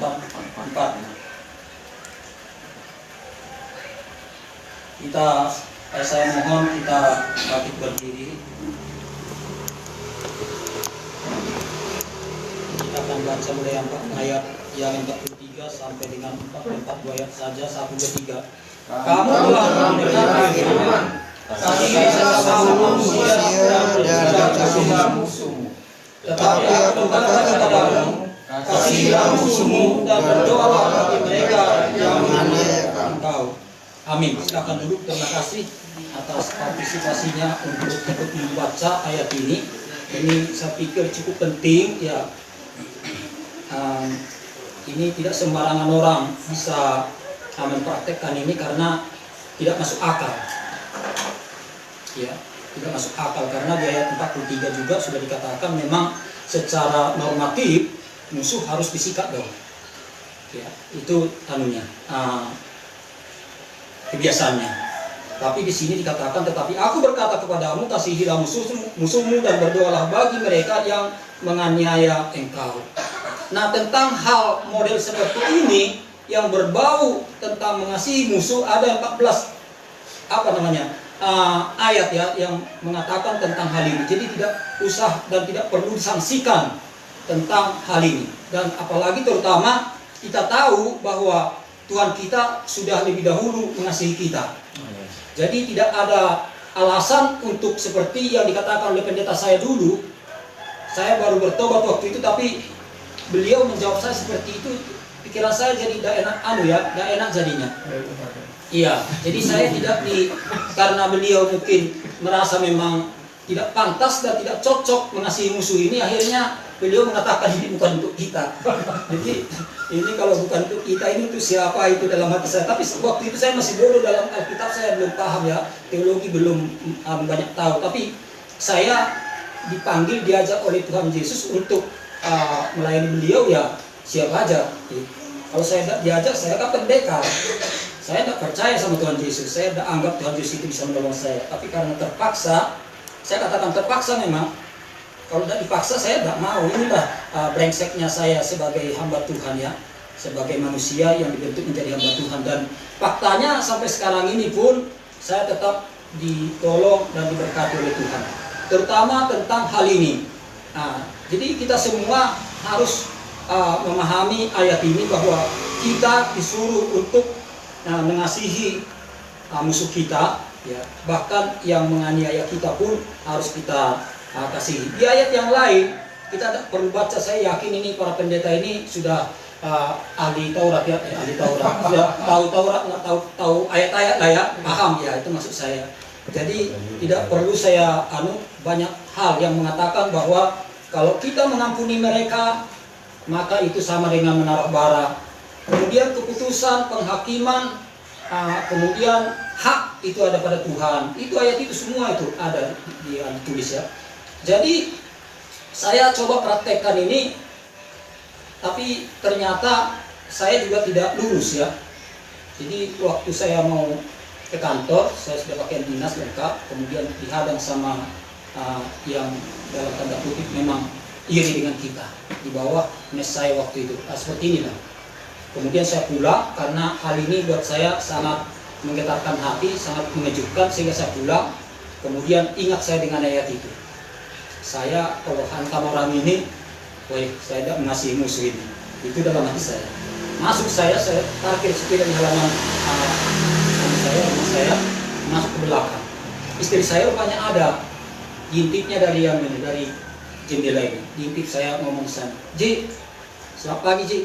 44. Saya mohon kita bangkit berdiri. Kita akan baca mulai ayat yang 43 sampai dengan 44 ayat saja. 1, 2, 3. Kamu telah mendengar firman, kasihilah sesama manusia dan kasihilah musuhmu. Tetapi aku berkata kepadamu, kasihilah musuhmu dan berdoalah bagi mereka yang menganiaya engkau. Amin. Silakan duduk. Terima kasih atas partisipasinya untuk ikut membaca ayat ini. Ini saya pikir cukup penting ya. Ini tidak sembarangan orang bisa mempraktekkan ini karena tidak masuk akal. Ya, tidak masuk akal karena di ayat 43 juga sudah dikatakan memang secara normatif musuh harus disikat dong. Ya, itu anunya. Kebiasaannya. Tapi di sini dikatakan, tetapi aku berkata kepadamu, kasihilah musuhmu dan berdoalah bagi mereka yang menganiaya engkau. Nah, tentang hal model seperti ini yang berbau tentang mengasihi musuh ada 14 ayat ya yang mengatakan tentang hal ini. Jadi tidak usah dan tidak perlu disangsikan tentang hal ini. Dan apalagi terutama kita tahu bahwa Tuhan kita sudah lebih dahulu mengasihi kita. Jadi tidak ada alasan untuk seperti yang dikatakan oleh pendeta saya dulu. Saya baru bertobat waktu itu, tapi beliau menjawab saya seperti itu. Pikiran saya jadi tidak enak jadinya. Iya, jadi saya tidak karena beliau mungkin merasa memang tidak pantas dan tidak cocok mengasihi musuh ini, akhirnya beliau mengatakan ini bukan untuk kita. Jadi ini kalau bukan untuk kita, ini untuk siapa itu dalam hati saya. Tapi waktu itu saya masih bodoh dalam Alkitab, saya belum paham ya, teologi belum banyak tahu. Tapi saya dipanggil, diajak oleh Tuhan Yesus untuk melayani beliau ya siapa aja. Kalau saya tidak diajak, saya kan pendekar. Saya tidak percaya sama Tuhan Yesus. Saya tidak anggap Tuhan Yesus itu bisa menolong saya. Tapi karena terpaksa, saya katakan terpaksa memang. Kalau tidak dipaksa saya tidak mau. Inilah brengseknya saya sebagai hamba Tuhan ya, sebagai manusia yang dibentuk menjadi hamba Tuhan. Dan faktanya sampai sekarang ini pun saya tetap ditolong dan diberkati oleh Tuhan. Terutama tentang hal ini. Jadi kita semua harus memahami ayat ini bahwa kita disuruh untuk mengasihi musuh kita, ya, bahkan yang menganiaya kita pun harus kita kasih. Di ayat yang lain kita tidak perlu baca, saya yakin ini para pendeta ini sudah ahli Taurat ya, ahli Taurat, sudah tahu Taurat, tahu ayat-ayat lah ya, paham ya, itu maksud saya. Jadi tidak perlu saya banyak hal yang mengatakan bahwa kalau kita mengampuni mereka maka itu sama dengan menaruh bara. Kemudian keputusan, penghakiman, kemudian hak itu ada pada Tuhan. Itu ayat itu semua itu ada ditulis ya. Jadi saya coba praktekkan ini, tapi ternyata saya juga tidak lulus ya. Jadi waktu saya mau ke kantor, saya sudah pakai dinas lengkap, kemudian dihadang sama yang dalam tanda kutip memang iri dengan kita di bawah mes saya waktu itu. Seperti inilah. Kemudian saya pulang karena hal ini buat saya sangat menggetarkan hati, sangat mengejutkan, sehingga saya pulang. Kemudian ingat saya dengan ayat itu. Saya kalau hantam orang ini, saya tidak mengasihi musuh ini. Itu dalam hati saya. Masuk saya parkir sepeda di halaman rumah saya, masuk ke belakang. Istri saya rupanya ada, ngintipnya dari jendela ini. Diintip saya ngomong sana, Ji, selamat pagi Ji.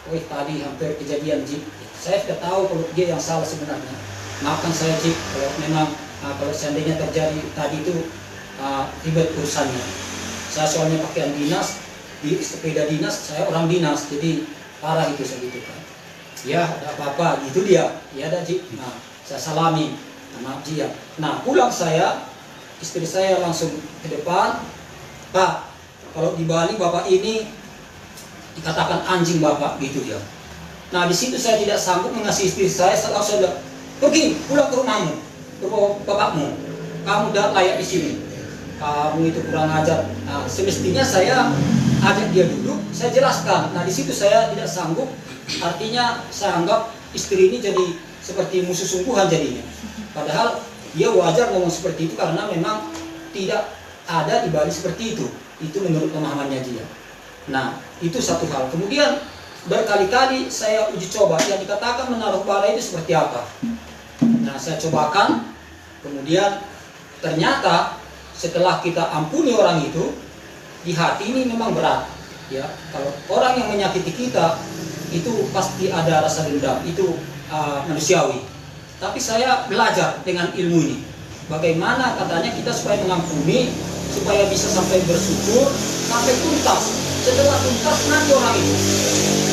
Tadi hampir kejadian Ji. Saya sudah tahu kalau dia yang salah sebenarnya. Maafkan saya Ji, kalau memang kalau seandainya terjadi tadi itu ribet urusannya. Saya soalnya pakaian dinas, di sepeda dinas, saya orang dinas, jadi parah itu segitu kan. Ya, ada apa-apa, itu dia. Ya ada Ji. Nah, saya salami, maaf Ji ya. Nah, pulang saya, istri saya langsung ke depan, Pak, kalau di Bali Bapak ini dikatakan anjing Bapak, gitu dia. Nah, di situ saya tidak sanggup mengasihi istri saya, langsung bilang, pergi, pulang ke rumahmu, ke bapakmu. Kamu tidak layak di sini. Kamu itu kurang ajar. Nah, semestinya saya ajak dia duduk, saya jelaskan. Nah di situ saya tidak sanggup, artinya saya anggap istri ini jadi seperti musuh sungguhan jadinya. Padahal dia wajar ngomong seperti itu karena memang tidak ada di balik seperti itu. Itu menurut pemahamannya dia. Nah itu satu hal. Kemudian berkali-kali saya uji coba yang dikatakan menaruh bara itu seperti apa. Nah saya cobakan, kemudian ternyata setelah kita ampuni orang itu, di hati ini memang berat. Ya, kalau orang yang menyakiti kita itu pasti ada rasa dendam, itu manusiawi. Tapi saya belajar dengan ilmu ini, bagaimana katanya kita supaya mengampuni, supaya bisa sampai bersyukur, sampai tuntas. Setelah tuntas mati orang itu.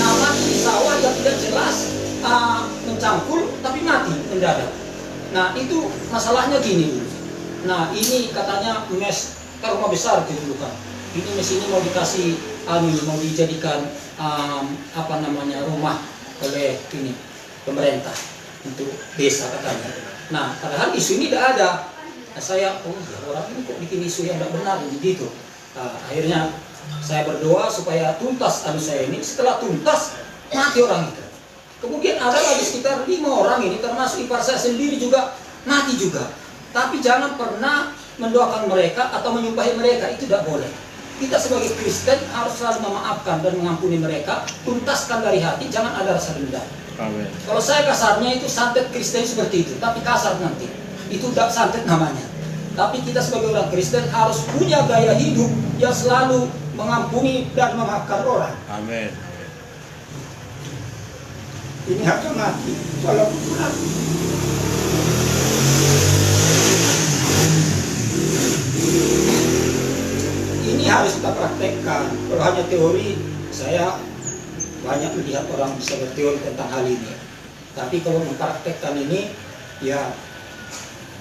Nah mati di sawah yang tidak jelas, mencangkul tapi mati mendadak. Nah itu masalahnya gini dulu. Nah ini katanya mes rumah besar gitu dulu kan. Ini mes ini mau dikasih mau dijadikan rumah oleh ini pemerintah untuk desa katanya. Nah padahal isu ini tidak ada. Nah, saya orang ini kok bikin isu yang tidak benar begitu. Nah, akhirnya saya berdoa supaya tuntas saya ini. Setelah tuntas mati orang itu. Kemudian ada lagi sekitar 5 orang ini, termasuk ipar saya sendiri juga mati juga. Tapi jangan pernah mendoakan mereka atau menyumpahi mereka, itu tidak boleh. Kita sebagai Kristen harus selalu memaafkan dan mengampuni mereka, tuntaskan dari hati, jangan ada rasa dendam. Amen. Kalau saya kasarnya itu santet Kristen seperti itu, tapi kasar nanti. Itu tidak santet namanya. Tapi kita sebagai orang Kristen harus punya gaya hidup yang selalu mengampuni dan memaafkan orang. Amin. Ini harga mati, walaupun berat. Ini harus kita praktekkan. Kalau hanya teori, saya banyak melihat orang bisa berteori tentang hal ini. Tapi kalau mempraktekkan ini, ya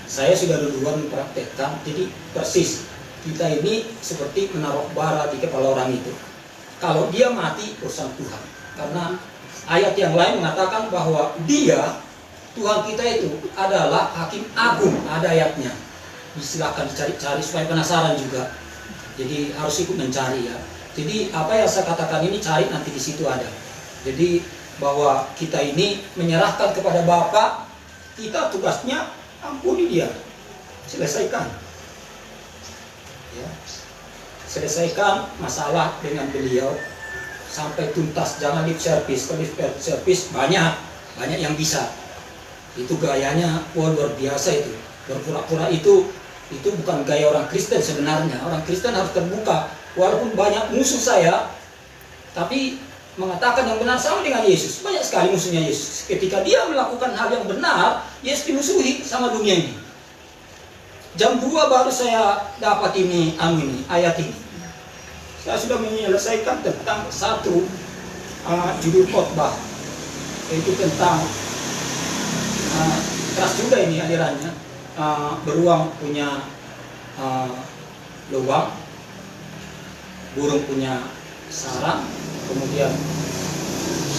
saya sudah duluan mempraktekkan. Jadi persis kita ini seperti menaruh bara di kepala orang itu. Kalau dia mati, urusan Tuhan. Karena ayat yang lain mengatakan bahwa dia, Tuhan kita itu adalah hakim agung, ada ayatnya. Silakan dicari-cari supaya penasaran juga. Jadi harus ikut mencari ya. Jadi apa yang saya katakan ini cari nanti di situ ada. Jadi bahwa kita ini menyerahkan kepada Bapa, kita tugasnya ampuni dia, selesaikan. Ya. Selesaikan masalah dengan beliau sampai tuntas, jangan lip service. Kalau lip service banyak yang bisa. Itu gayanya luar biasa itu. Berpura-pura itu bukan gaya orang Kristen sebenarnya. Orang Kristen harus terbuka. Walaupun banyak musuh saya, tapi mengatakan yang benar sama dengan Yesus. Banyak sekali musuhnya Yesus. Ketika dia melakukan hal yang benar, Yesus dimusuhi sama dunia ini. Jam 2 baru saya dapat ayat ini. Saya sudah menyelesaikan tentang satu judul khotbah, yaitu tentang keras juga ini alirannya. Beruang punya lubang, burung punya sarang, kemudian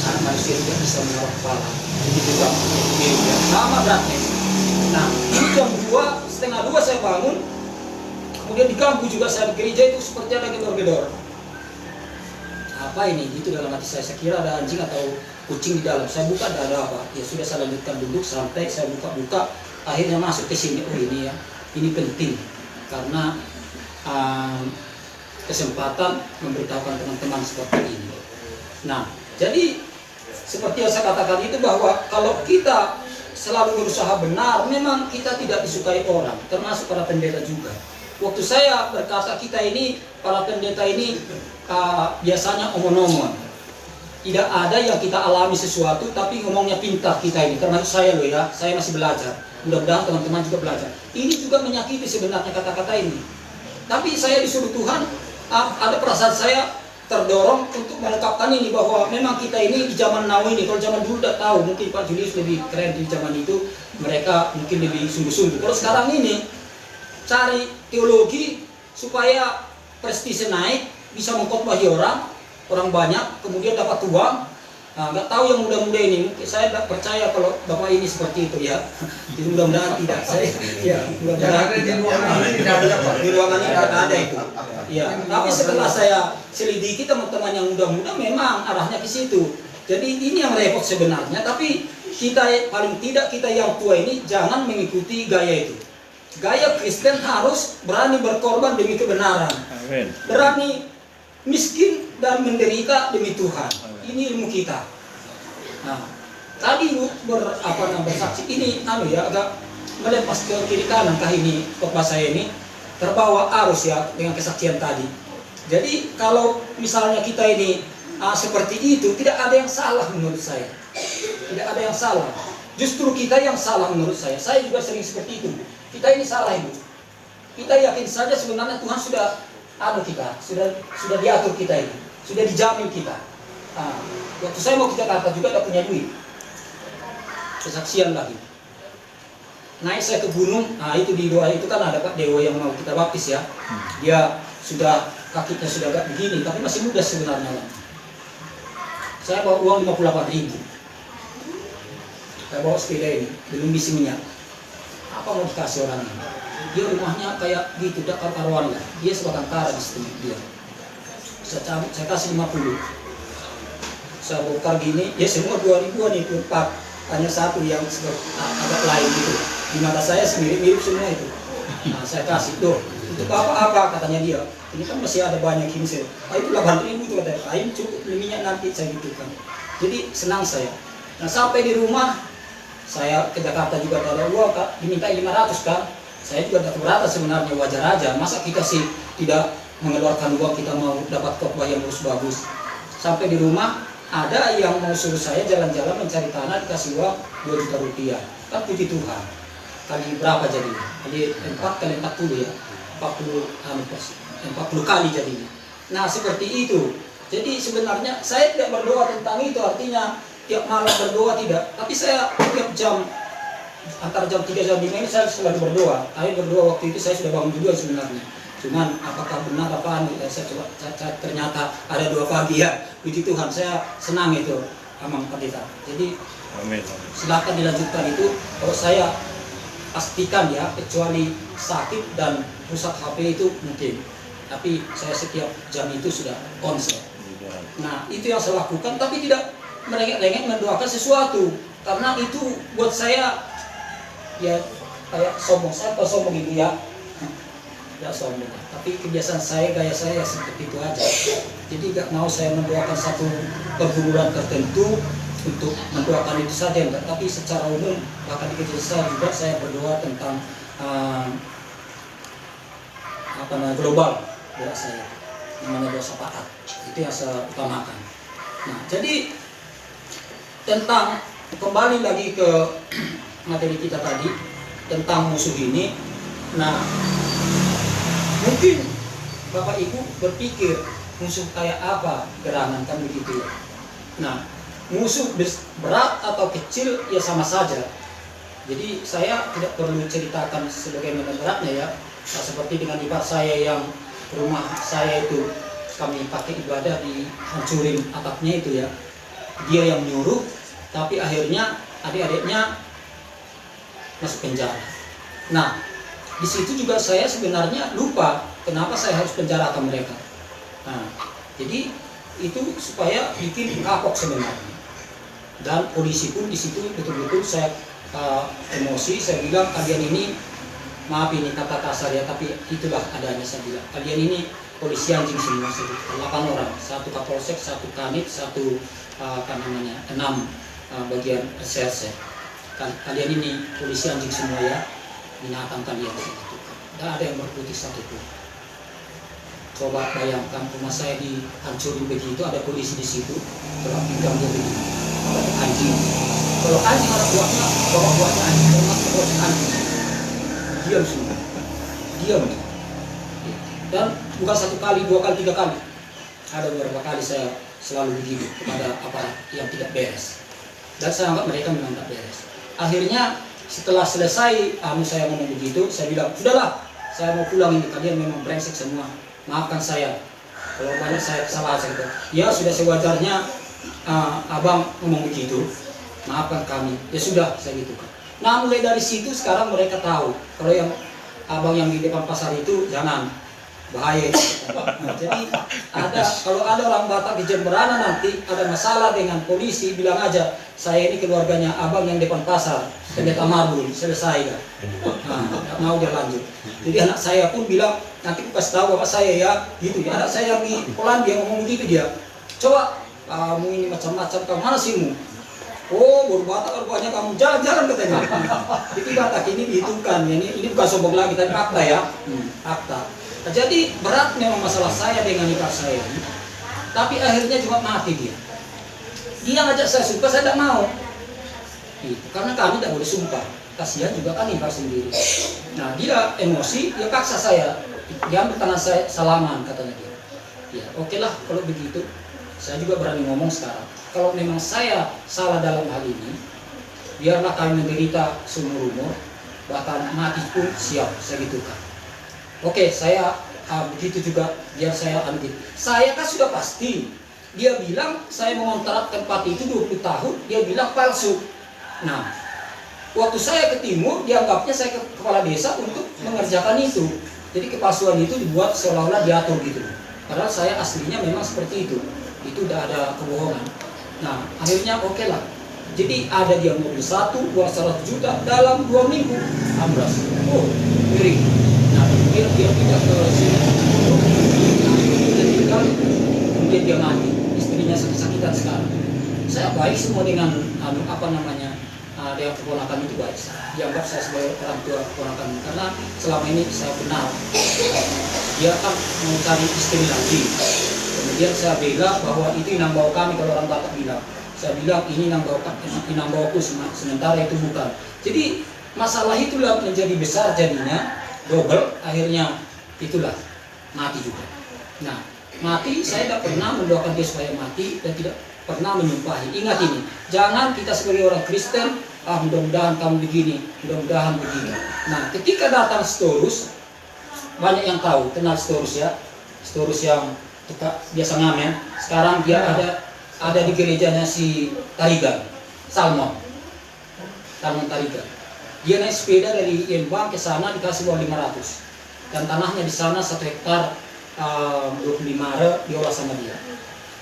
anak manusia tidak bisa menaruh kepala. Jadi juga sama beratnya. Nah, jam 2:30 saya bangun, kemudian diganggu juga saya di gereja itu seperti ada gedor-gedor. Apa ini? Itu dalam hati saya kira ada anjing atau kucing di dalam. Saya buka, tidak ada apa. Ya sudah, saya lanjutkan duduk santai, saya buka-buka. Akhirnya masuk ke sini. Oh ini ya, ini penting karena kesempatan memberitahukan teman-teman seperti ini. Nah, jadi seperti yang saya katakan itu bahwa kalau kita selalu berusaha benar, memang kita tidak disukai orang, termasuk para pendeta juga. Waktu saya berkata kita ini, para pendeta ini biasanya omong-omong. Tidak ada yang kita alami sesuatu, tapi ngomongnya pintar kita ini. Termasuk saya loh ya, saya masih belajar. Mudah-mudahan teman-teman juga belajar. Ini juga menyakiti sebenarnya kata-kata ini. Tapi saya disuruh Tuhan, ada perasaan saya terdorong untuk melengkapkan ini bahwa memang kita ini di zaman now ini, kalau zaman dulu tidak tahu, mungkin Pak Julius lebih keren di zaman itu, mereka mungkin lebih sungguh-sungguh. Kalau sekarang ini cari teologi supaya prestise naik, bisa mengkhotbahi orang banyak, kemudian dapat uang, Nah, nggak tahu yang muda-muda ini, mungkin saya tidak percaya kalau bapak ini seperti itu ya. Jadi mudah-mudahan tidak. Saya ya mudah-mudahan di ruangan ini tidak ada Pak. di ruangan ini tidak ada itu. Ya, tapi setelah saya selidiki teman-teman yang muda-muda memang arahnya ke situ. Jadi ini yang repot sebenarnya. Tapi kita paling tidak kita yang tua ini jangan mengikuti gaya itu. Gaya Kristen harus berani berkorban demi kebenaran. Amin. Berani miskin dan menderita demi Tuhan. Ini ilmu kita. Nah, tadi bersaksi ini agak melepas ke kiri kanan kah ini khotbah saya ini terbawa arus ya dengan kesaksian tadi. Jadi kalau misalnya kita ini seperti itu, tidak ada yang salah menurut saya. Tidak ada yang salah. Justru kita yang salah menurut saya. Saya juga sering seperti itu. Kita ini salah Ibu. Kita yakin saja sebenarnya Tuhan sudah sudah diatur kita ini, sudah dijamin kita. Waktu saya mau ke Jakarta juga tidak punya duit. Kesaksian lagi. Naik saya ke gunung, itu di doa itu kan ada Pak Dewa yang mau kita baptis ya. Dia sudah kakinya sudah agak begini, tapi masih muda sebenarnya. Saya bawa uang 58.000. Saya bawa sepeda ini, belum isi minyak. Apa mau dikasih orangnya? Dia rumahnya kayak gitu, tidak karuan lah. Dia sebatang kara di situ dia. Saya kasih 50. Saya bongkar gini, ya semua 2.000-an itu, Pak. Hanya satu yang agak lain gitu. Di mata saya mirip semua itu. Nah, saya kasih, itu apa katanya dia. Ini kan masih ada banyak hinsel. Itu 8.000 itu katanya. Ini cukup minyak nanti saya gitu kan. Jadi senang saya. Nah sampai di rumah, saya ke Jakarta juga ada uang, diminta 500 kan. Saya juga tidak keberatan sebenarnya, wajar aja. Masa kita sih tidak mengeluarkan uang, kita mau dapat khotbah yang bagus. Sampai di rumah, ada yang mau suruh saya jalan-jalan mencari tanah, dikasih uang 2 juta rupiah. Kan puji Tuhan. Kali berapa jadinya? Kali 4 kali 40 ya. 40 kali jadinya. Nah seperti itu. Jadi sebenarnya saya tidak berdoa tentang itu, artinya tiap malam berdoa tidak. Tapi saya tiap jam, antara jam 3 jam 5 ini saya selalu berdoa. Berdoa waktu itu saya sudah bangun dulu sebenarnya. Cuman apakah benar apa saya coba ternyata ada 2 pagi ya. Puji Tuhan, saya senang itu Amang Pendeta. Jadi Amin. silakan dilanjutkan itu. Kalau saya pastikan ya, kecuali sakit dan rusak HP itu mungkin. Tapi saya setiap jam itu sudah konser. Nah itu yang saya lakukan, tapi tidak merengek-rengek mendoakan sesuatu. Karena itu buat saya ya kayak sombong. Saya apa sombong itu ya? Tidak sombong. Tapi kebiasaan saya, gaya saya seperti itu aja. Jadi gak mau saya mendoakan satu perguruan tertentu untuk mendoakan itu saja, enggak. Tapi secara umum bahkan di kecil saya juga saya berdoa tentang global doa saya, namanya doa syafaat. Itu yang saya utamakan. Nah, jadi tentang kembali lagi ke materi kita tadi tentang musuh ini. Nah, mungkin Bapak Ibu berpikir musuh kayak apa, gerangan kan begitu ya. Nah, musuh berat atau kecil ya sama saja. Jadi saya tidak perlu ceritakan sebagaimana beratnya ya. Nah, seperti dengan ipar saya yang rumah saya itu kami pakai ibadah dihancurin atapnya itu ya. Dia yang nyuruh, tapi akhirnya adik-adiknya masuk penjara. Nah, di situ juga saya sebenarnya lupa kenapa saya harus penjarakan mereka. Nah, jadi itu supaya bikin kapok sebenarnya. Dan polisi pun di situ betul-betul saya emosi, saya bilang kalian ini, maaf ini kata kasar ya, tapi itulah adanya saya bilang. Kalian ini polisi anjing semua, 8 orang, 1 kapolsek, 1 kanit, 1 6 bagian reserse. Kalian ini polisi anjing semua ya, binatang kalian. Tidak ada yang berputih satupun. Coba bayangkan rumah saya dihancurin begitu, ada polisi di situ, telah pinggang dia begitu. Anjing. Kalau anjing anak buahnya, bawa buahnya anjing, kalau masuk ke anjing, diam semua, diam. Dan bukan 1 kali, 2 kali, 3 kali. Ada beberapa kali saya selalu begitu kepada aparat yang tidak beres. Dan saya anggap mereka memang tidak beres. Akhirnya setelah selesai, saya ngomong begitu, saya bilang, sudahlah, saya mau pulang ini, kalian memang brengsek semua. Maafkan saya, kalau banyak saya kesalahan. Ya sudah sewajarnya abang ngomong begitu, maafkan kami. Ya sudah, saya gitu kan. Nah mulai dari situ sekarang mereka tahu kalau yang abang yang di depan pasar itu jangan, bahaya. Nah, jadi kalau ada orang Batak di Jemberana nanti ada masalah dengan polisi, bilang aja saya ini keluarganya abang yang depan pasar, pendeta Marbun, selesai kan. Nggak mau dia lanjut. Jadi anak saya pun bilang nanti aku kasih tahu bapak saya ya, gitu ya. Anak saya yang di Polandia ngomong begitu dia. Coba kamu ini macam-macam, kamu mana sihmu? Oh, baru Batak rupanya kamu jalan-jalan katanya. Itu Batak ini dihitungkan, ini bukan sombong lagi, tapi fakta ya, fakta. Nah, jadi berat memang masalah saya dengan nikah saya ini, tapi akhirnya cuma mati dia. Dia ngajak saya sumpah, saya tidak mau. Gitu. Karena kami tidak boleh sumpah, kasihan juga kan nikah sendiri. Nah dia emosi, dia paksa saya, dia ambil tangan saya, salaman katanya dia. Ya oke lah kalau begitu, saya juga berani ngomong sekarang. Kalau memang saya salah dalam hal ini, biarlah kami menderita seumur umur, bahkan mati pun siap, saya gitukan. Oke, saya begitu juga biar saya ambil. Saya kan sudah pasti. Dia bilang saya mengontrak tempat itu 20 tahun, dia bilang palsu. Nah, waktu saya ke timur, dianggapnya saya kepala desa untuk mengerjakan itu. Jadi kepalsuan itu dibuat seolah-olah diatur gitu. Padahal saya aslinya memang seperti itu. Itu udah ada kebohongan. Nah, akhirnya oke lah. Jadi ada dia mobil satu, uang 100 juta dalam 2 minggu. Ambras. Oh, ngeri. Dia pindah ke sini, kemudian dia mati, istrinya sakit-sakitan sekarang. Saya baik semua dengan dengan keponakan itu baik. Dianggap saya sebagai orang tua keponakan karena selama ini saya kenal. Dia kan mau cari istri lagi. Kemudian saya bela bahwa itu inang bau kami kalau orang Batak bilang. Saya bilang ini inang bauku sementara itu bukan. Jadi masalah itulah menjadi besar jadinya. Double, akhirnya itulah mati juga. Nah, mati saya tidak pernah mendoakan dia supaya mati dan tidak pernah menyumpahi. Ingat ini, jangan kita sebagai orang Kristen, mudah-mudahan kamu begini, mudah-mudahan begini. Nah, ketika datang Storus, banyak yang tahu, kenal Storus ya, Storus yang biasa ngamen. Sekarang dia ada di gerejanya si Tarigan, Salmon Tarigan. Dia naik sepeda dari Lembang ke sana dikasih uang 500 dan tanahnya di sana 1 hektar 25 are diolah sama dia.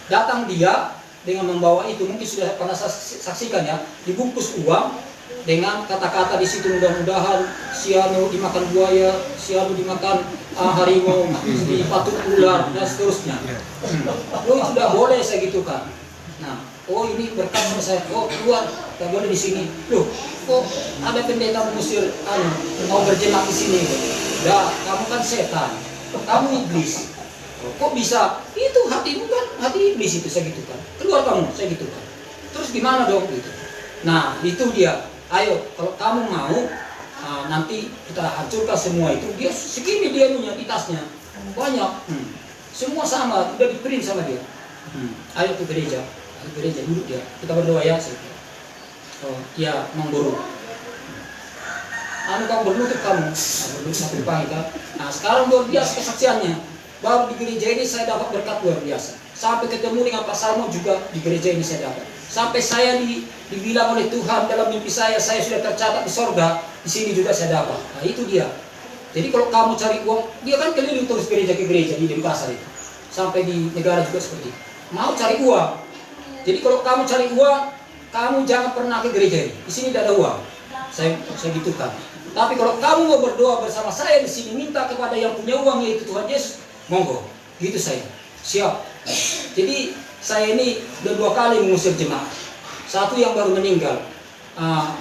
Datang dia dengan membawa itu, mungkin sudah pernah saksikan ya, dibungkus uang dengan kata-kata di situ mudah-mudahan si anu dimakan buaya, si anu dimakan harimau, dipatuk ular dan seterusnya. Loh itu tidak boleh saya gitu kan. Nah, oh ini berkat sama saya, oh keluar, tak boleh di sini. Loh, kok ada pendeta mengusir mau berjemaat di sini? Dah, kamu kan setan, kamu iblis. Kok bisa? Itu hatimu kan, hati iblis itu saya gitu kan. Keluar kamu, saya gitu kan. Terus gimana dong gitu? Nah, itu dia. Ayo, kalau kamu mau, nanti kita hancurkan semua itu. Dia segini dia punya di tasnya, banyak. Semua sama, udah di print sama dia. Ayo ke gereja. Gereja duduk dia, kita berdoa ya. Oh, ya memburu. Kamu berlutut kamu, berlutut satu pagi kan. Nah sekarang luar biasa kesaksiannya. Baru di gereja ini saya dapat berkat luar biasa. Sampai ketemu dengan Pak Salmo juga di gereja ini saya dapat. Sampai saya dibilang oleh Tuhan dalam mimpi saya sudah tercatat di sorga. Di sini juga saya dapat. Nah itu dia. Jadi kalau kamu cari uang, dia kan keliling terus gereja ke gereja di Denpasar itu. Sampai di negara juga seperti itu. Mau cari uang. Jadi kalau kamu cari uang, kamu jangan pernah ke gereja ini. Di sini tidak ada uang. Saya gitukan. Tapi kalau kamu mau berdoa bersama saya di sini, minta kepada yang punya uang yaitu Tuhan Yesus, monggo. Gitu saya. Siap. Jadi saya ini sudah 2 kali mengusir jemaat. Satu yang baru meninggal,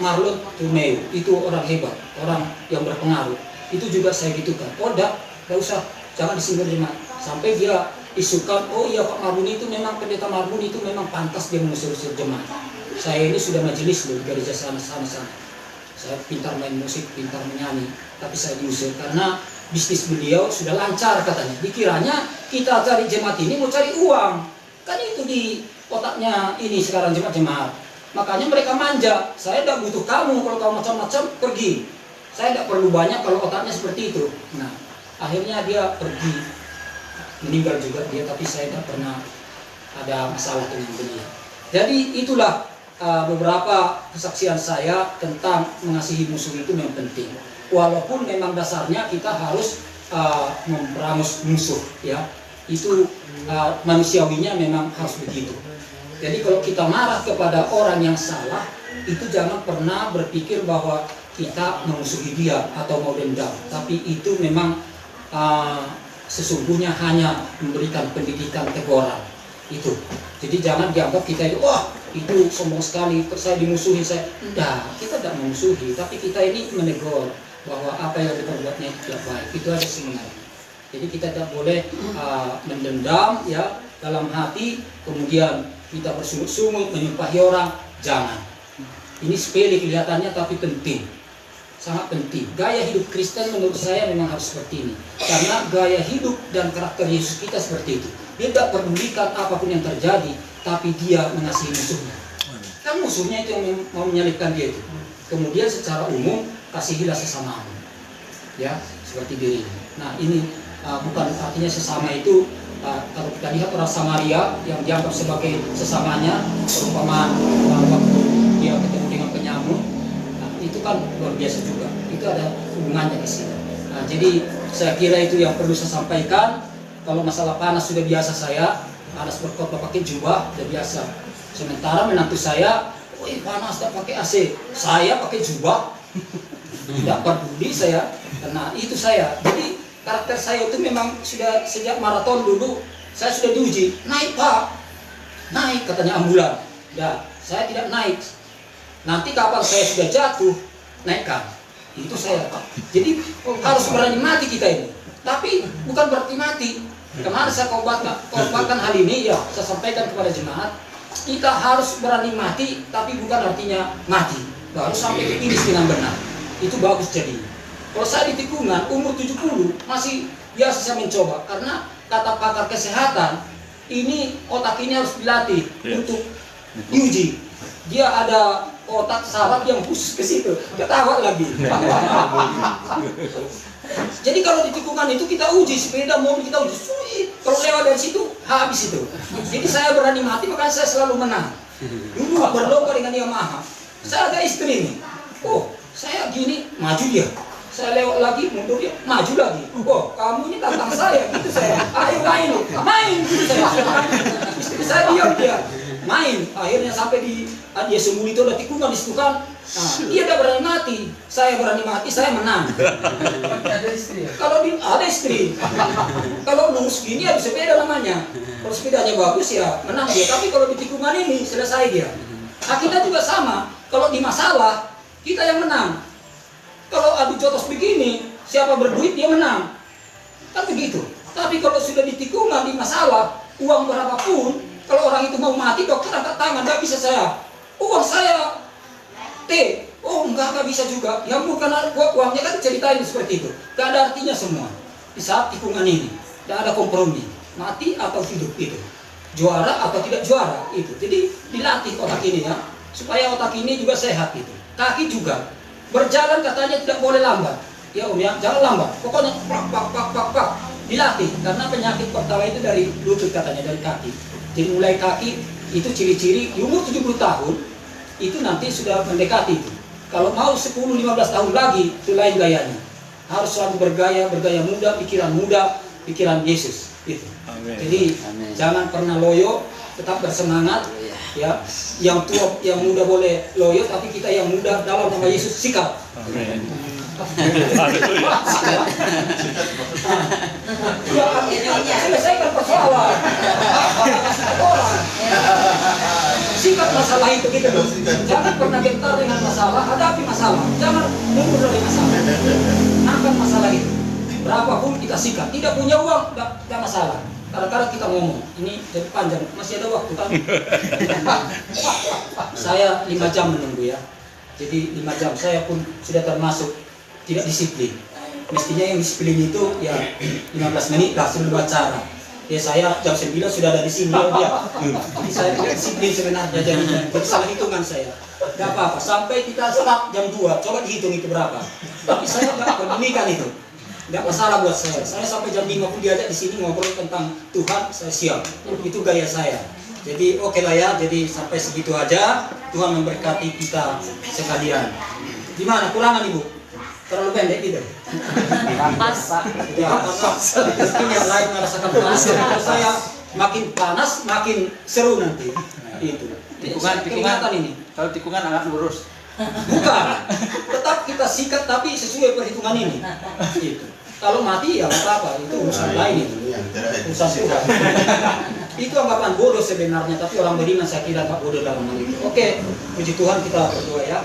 Marlon Tumeu, itu orang hebat, orang yang berpengaruh. Itu juga saya gitukan. Oh tidak usah, jangan disinggung jemaat. Sampai dia isukan, oh iya Pak Marbun itu memang pendeta Marbun itu memang pantas dia mengusir-usir jemaat. Saya ini sudah majelis loh di gereja sana-sana. Saya pintar main musik, pintar menyanyi, tapi saya diusir karena bisnis beliau sudah lancar katanya. Dikiranya kita cari jemaat ini mau cari uang. Kan itu di otaknya ini sekarang jemaat-jemaat. Makanya mereka manja. Saya tidak butuh kamu, kalau kamu macam-macam pergi. Saya tidak perlu banyak kalau otaknya seperti itu. Nah, akhirnya dia pergi. Meninggal juga dia, tapi saya tidak pernah ada masalah dengan beliau. Jadi itulah beberapa kesaksian saya tentang mengasihi musuh itu memang penting. Walaupun memang dasarnya kita harus memperangus musuh, ya. Itu manusiawinya memang harus begitu. Jadi kalau kita marah kepada orang yang salah, itu jangan pernah berpikir bahwa kita memusuhi dia atau mau dendam. Tapi itu memang sesungguhnya hanya memberikan pendidikan teguran. Itu. Jadi jangan dianggap kita itu, wah itu sombong sekali, saya dimusuhi, enggak, kita tidak memusuhi, tapi kita ini menegur bahwa apa yang diperbuatnya itu tidak baik. Itu aja sebenarnya. Jadi kita tidak boleh mendendam, ya, dalam hati, kemudian kita bersungut-sungut menyumpahi orang, jangan. Ini sepele kelihatannya tapi penting, sangat penting. Gaya hidup Kristen menurut saya memang harus seperti ini, karena gaya hidup dan karakter Yesus kita seperti itu. Dia tidak pedulikan apapun yang terjadi, tapi dia mengasihi musuhnya. Kan musuhnya itu yang mau menyalibkan dia itu. Kemudian secara umum, kasihilah sesamamu, ya, seperti diri. Nah ini bukan artinya sesama itu, kalau kita lihat orang Samaria yang dianggap sebagai sesamanya, perumpamaan waktu dia ketemu dengan penyamun, nah, itu kan luar biasa juga. Itu ada hubungannya ke sini. Nah, jadi saya kira itu yang perlu saya sampaikan. Kalau masalah panas sudah biasa saya, panas berkhotbah pakai jubah sudah biasa. Sementara menantu saya, wih panas tak pakai AC, saya pakai jubah, tidak peduli saya. Nah itu saya. Jadi karakter saya itu memang sudah sejak maraton dulu saya sudah diuji. Naik pak, naik katanya ambulan. Ya, saya tidak naik. Nanti kapan saya sudah jatuh, naikkan. Itu saya. Jadi harus berani mati kita ini. Tapi bukan berarti mati. Kemarin saya khotbahkan hal ini, ya, saya sampaikan kepada jemaat, kita harus berani mati, tapi bukan artinya mati. Harus sampai ke finish dengan benar. Itu bagus jadi. Kalau saya di tikungan umur 70 masih biasa saya mencoba, karena kata pakar kesehatan ini otak ini harus dilatih untuk diuji. Dia ada otak saraf yang khusus ke situ. Ketawa lagi. Jadi kalau di tikungan itu kita uji, sepeda mobil kita uji, sulit. Kalau lewat dari situ habis itu. Jadi saya berani mati, makanya saya selalu menang. Dulu berlomba dengan Yamaha. Saya ada istri nih. Oh, saya gini, maju dia. Saya lewat lagi, mundur dia, maju lagi. Oh, kamu ini tantang saya, gitu saya. Ayo main, main, gitu saya. Istri saya diam dia, main. Akhirnya sampai dia sembunyi itu ada tikungan di situ kan. Nah, dia tidak berani mati, saya berani mati, saya menang. Ada istri ya? Kalau ada istri. Kalau lurus gini ya sepeda namanya. Kalau sepedanya bagus ya menang dia. Tapi kalau di tikungan ini selesai dia. Nah, kita juga sama. Kalau di masalah kita yang menang. Kalau adu jotos begini, siapa berduit dia menang. Kan begitu. Tapi kalau sudah di tikungan, di masalah, uang berapapun, kalau orang itu mau mati, dokter angkat tangan, nggak bisa saya. Uang saya oh enggak bisa juga. Ya bukan uangnya kan ceritain seperti itu. Gak ada artinya semua. Di saat tikungan ini, gak ada kompromi. Mati atau hidup itu. Juara atau tidak juara itu. Jadi dilatih otak ini ya, supaya otak ini juga sehat itu. Kaki juga. Berjalan katanya tidak boleh lambat. Ya Om ya, jangan lambat. Pokoknya pak. Dilatih karena penyakit pertama itu dari lutut katanya, dari kaki. Jadi mulai kaki itu ciri-ciri di umur 70 tahun itu nanti sudah mendekati itu. Kalau mau 10-15 tahun lagi itu lain gayanya. Harus selalu bergaya muda, pikiran Yesus itu. Amen. Jadi amen. Jangan pernah loyo, tetap bersemangat. Ya, yang tua, yang muda boleh loyo, tapi kita yang muda dalam nama Yesus sikap. Amen. Selesaikan persoalan. Sikap masalah itu gitu. Jangan pernah gentar dengan masalah, hadapi masalah. Jangan mundur dari masalah. Angkat masalah itu. Berapapun kita sikat. Tidak punya uang, tidak masalah. Kadang-kadang kita ngomong, ini jadi panjang, masih ada waktu kan? Saya 5 jam menunggu ya. Jadi 5 jam, saya pun sudah termasuk tidak disiplin. Mestinya yang disiplin itu ya 15 menit langsung berbicara. Ya saya jam 9 sudah ada di sini dia. Jadi saya tidak disiplin sebenarnya jadinya. Jadi salah hitungan saya. Gak apa-apa, sampai kita start jam 2, coba dihitung itu berapa. Tapi saya gak pedulikan itu. Gak masalah buat saya. Saya sampai jam 5 pun diajak di sini ngobrol tentang Tuhan, saya siap. Itu gaya saya. Jadi oke lah ya, jadi sampai segitu aja. Tuhan memberkati kita sekalian. Gimana kurangan Ibu? Terlalu pendek gitu? Pas. Ya, mungkin yang lain merasakan panas. Kalau saya makin panas, makin seru nanti. Itu. Tikungan ini. Kalau tikungan agak lurus. Bukan. Tetap kita sikat tapi sesuai perhitungan ini. Itu. Kalau mati ya nggak apa-apa, itu urusan lain itu. Urusan Tuhan. Itu anggapan bodoh sebenarnya, tapi orang beriman saya kira nggak bodoh dalam hal itu. Oke, puji Tuhan kita berdoa ya.